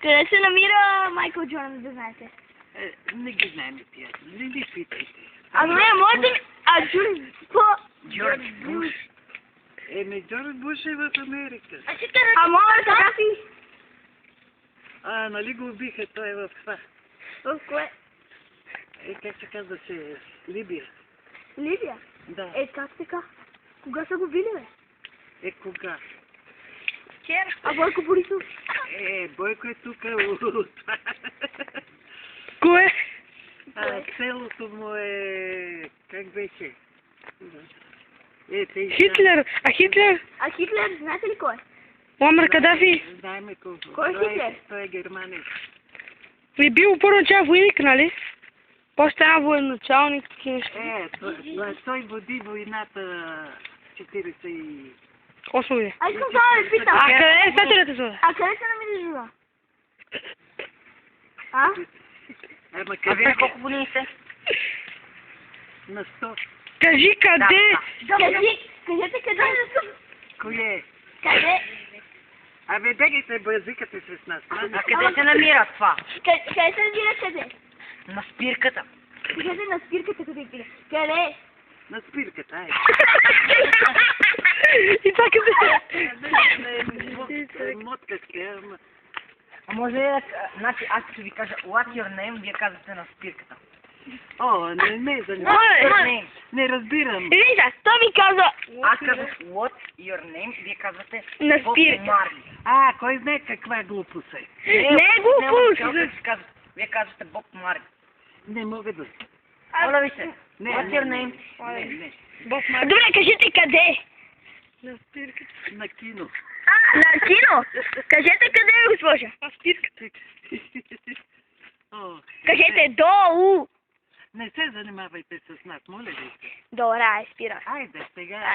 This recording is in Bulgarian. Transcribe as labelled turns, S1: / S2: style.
S1: Къде се намира Майкъл Джордан, да знаете?
S2: Не ги знаем тия. Не ги питайте.
S1: Не, може да ми... Джордж...
S2: Джордж Буш. Джордж Буш е в Америка.
S1: Моля, Кадафи?
S2: Нали го убиха, той е в това.
S1: В кое?
S2: Как се казваше? Либия.
S1: Либия?
S2: Да.
S1: Как така? Кога са го били, бе?
S2: Кога?
S1: Вчера. А Бойко Борисов?
S2: Бойко е тук.
S3: Кое?
S2: Селото му е... Как беше?
S3: Хитлер. А Хитлер?
S1: А Хитлер, знаете ли кой?
S3: Муамар Кадафи.
S2: Знаеме колко.
S1: Кой е Хитлер?
S2: Той е германец.
S3: И бил първо чак войник, нали? После стана военачалник, такива неща.
S2: Той води войната 48
S1: искам само да ви питам.
S3: А къде е статуята за?
S1: А къде се намира жива?
S2: А вие колко години сте? На 100.
S3: Кажи къде?
S1: Кажете къде е на 100?
S2: Кое?
S1: Къде?
S2: Бегайте, базикате се с нас.
S4: А къде се намира това?
S1: Къде се намира къде?
S4: На спирката.
S1: Кажете на спирката къде е. Къде?
S2: На спирката, ай.
S3: И това къде?
S2: Моткаска.
S4: А може ли да... Значи аз ще ви кажа What's your name, вие казвате на спирката.
S2: Не занимавам. Не разбирам.
S1: Вижда, той ми каза...
S4: Аз казах What's your name, вие казвате
S1: На
S4: Bob
S1: спирка.
S4: Marley.
S2: Кой знае каква глупост е?
S1: Не е глупост.
S4: Вие казвате Bob Marley.
S2: Не мога да...
S4: Моля ви се.
S2: Не,
S4: What's your name?
S2: Не.
S1: Добре, кажете къде?
S3: На спирката.
S2: На кино.
S1: На кино? Кажете къде е, госпожа?
S3: На спирката.
S1: Кажете долу.
S2: Не се занимавайте с нас, моля ви.
S1: Добре, спира.
S2: Айде, сега.